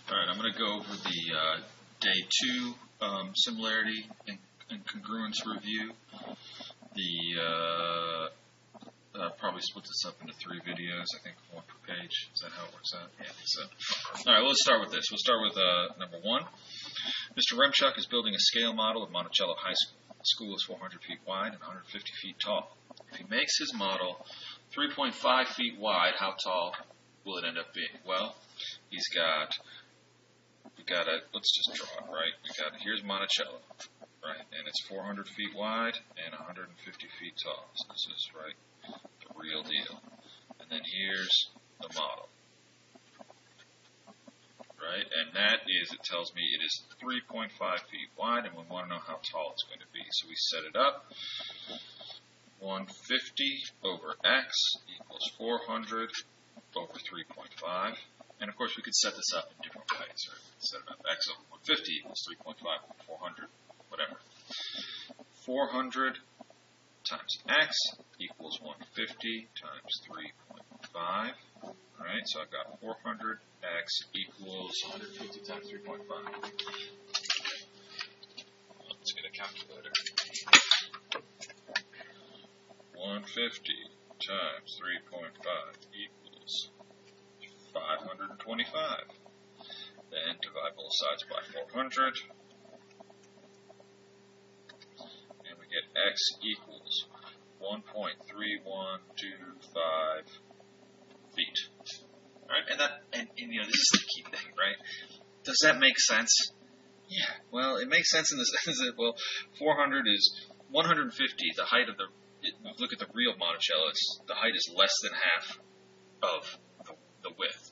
Alright, I'm going to go over the day 2 similarity and congruence review. Probably split this up into 3 videos, I think, one per page. Is that how it works out? Yeah, I think so. Alright, well, let's start with this. We'll start with number 1. Mr. Remchuk is building a scale model of Monticello High School. The school is 400 feet wide and 150 feet tall. If he makes his model 3.5 feet wide, how tall will it end up being? Well, we've got let's just draw it, right? Here's Monticello, right? And it's 400 feet wide and 150 feet tall. So this is, right, the real deal. And then here's the model, right? And that is, it tells me it is 3.5 feet wide, and we want to know how tall it's going to be. So we set it up. 150 over x equals 400 over 3.5. And of course, we could set this up in different ways. Right? Set it up x over 150 equals 3.5 over 400, whatever. 400 times x equals 150 times 3.5. All right, so I've got 400x equals 150 times 3.5. Let's get a calculator. 150 times 3.5 equals 525. Then divide both sides by 400. And we get x equals 1.3125 feet. Right? And you know, this is the key thing, right? Does that make sense? Yeah. Well, it makes sense in the sense that, well, 400 is 150, the height of look at the real Monticello, the height is less than half of the width.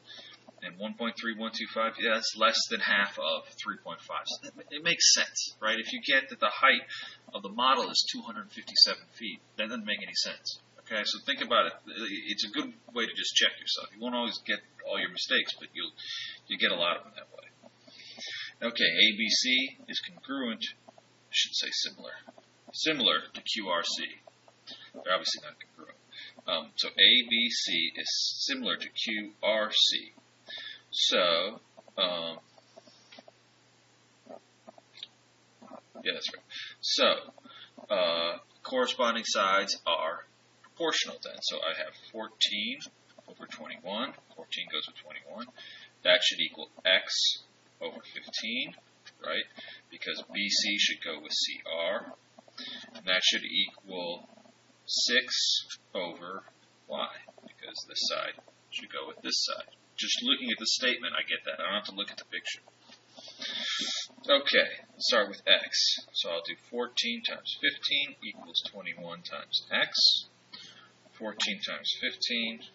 And 1.3125, yeah, that's less than half of 3.5. So it makes sense, right? If you get that the height of the model is 257 feet, that doesn't make any sense. Okay, so think about it. It's a good way to just check yourself. You won't always get all your mistakes, but you'll get a lot of them that way. Okay, ABC is congruent, I should say similar to QRC. They're obviously not congruent. So ABC is similar to QRC. So, yeah, that's right. So, corresponding sides are proportional then. So I have 14 over 21. 14 goes with 21. That should equal x over 15, right? Because BC should go with CR. And that should equal 6 over y, because this side should go with this side. Just looking at the statement, I get that. I don't have to look at the picture. Okay, let's start with x. So I'll do 14 times 15 equals 21 times x. 14 times 15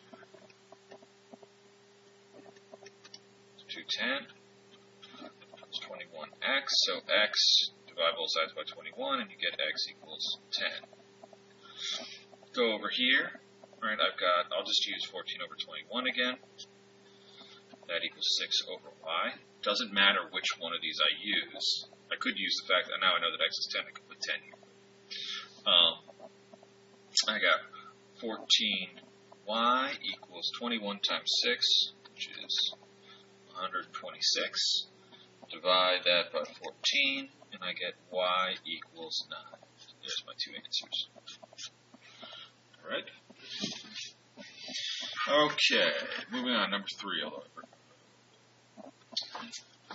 is 210. It's 21x. So x, divide both sides by 21, and you get x equals 10. Go over here. All right, I'll just use 14 over 21 again. That equals 6 over y. Doesn't matter which one of these I use. I could use the fact that now I know that x is 10. I could put 10 here. I got 14y equals 21 times 6, which is 126. Divide that by 14, and I get y equals 9. There's my 2 answers. All right. Okay, moving on, number 3, however.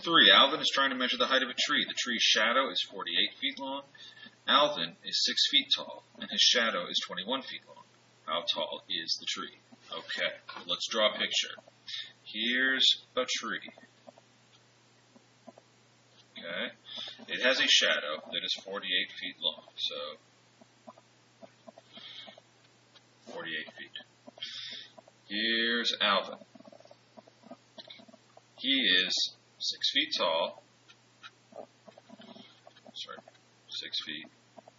3, Alvin is trying to measure the height of a tree. The tree's shadow is 48 feet long. Alvin is 6 feet tall, and his shadow is 21 feet long. How tall is the tree? Okay, let's draw a picture. Here's a tree. Okay, it has a shadow that is 48 feet long, so 48 feet. Here's Alvin. He is 6 feet tall. Sorry, 6 feet.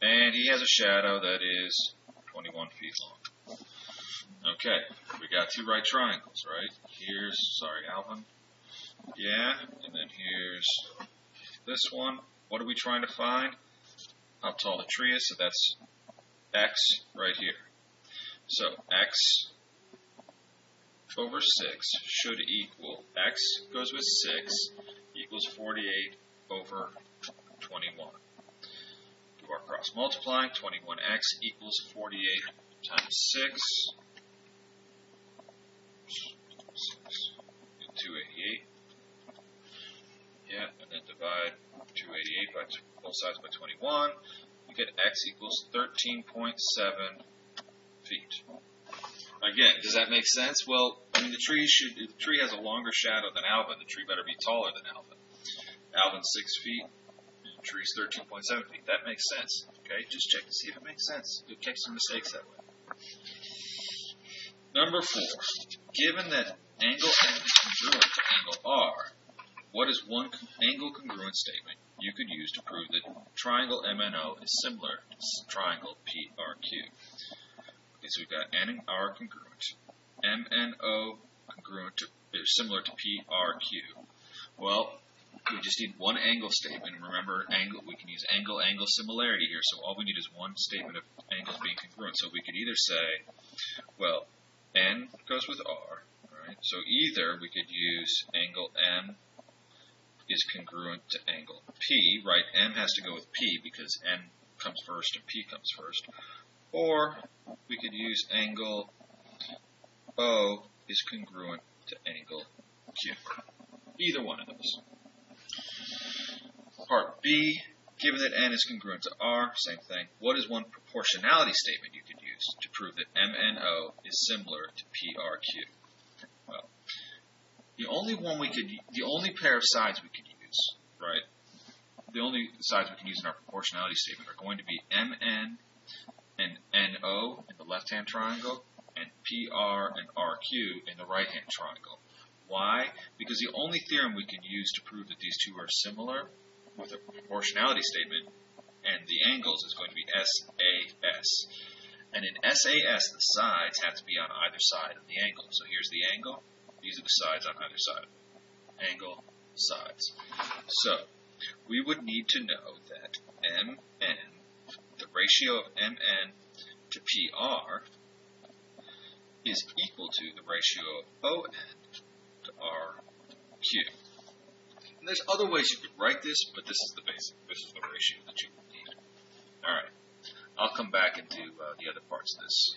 And he has a shadow that is 21 feet long. Okay, we got 2 right triangles, right? Here's, Alvin. Yeah, and then here's this one. What are we trying to find? How tall the tree is, so that's x right here. So x over 6 should equal x goes with 6 equals 48 over 21. Do our cross multiplying. 21x equals 48 times 6. 288. Yeah, and then divide 288 by both sides by 21. You get x equals 13.7 feet. Again, does that make sense? Well, I mean, the tree has a longer shadow than Alvin. The tree better be taller than Alvin. Alvin's 6 feet. The tree's 13.7 feet. That makes sense. Okay, just check to see if it makes sense. You'll catch some mistakes that way. Number 4. Given that angle M is congruent to angle R, what is one angle congruent statement you could use to prove that triangle MNO is similar to triangle PRQ? Okay, so we've got N and R congruent. MNO congruent is similar to PRQ. Well, we just need one angle statement. Remember, we can use angle similarity here, so all we need is one statement of angles being congruent. So we could either say, well, N goes with R, right? So either we could use angle M is congruent to angle P, right? M has to go with P because N comes first and P comes first. Or we could use angle O is congruent to angle Q. Either one of those. Part B, given that N is congruent to R, same thing. What is one proportionality statement you could use to prove that MNO is similar to PRQ? Well, the only pair of sides we could use, right? The only sides we can use in our proportionality statement are going to be MN and NO in the left-hand triangle, and PR and RQ in the right-hand triangle. Why? Because the only theorem we can use to prove that these two are similar with a proportionality statement and the angles is going to be SAS. And in SAS, the sides have to be on either side of the angle. So here's the angle. These are the sides on either side. Angle, sides. So we would need to know that MN, the ratio of MN to PR, is equal to the ratio of ON to RQ. And there's other ways you could write this, but this is the basic. This is the ratio that you would need. All right. I'll come back and do the other parts of this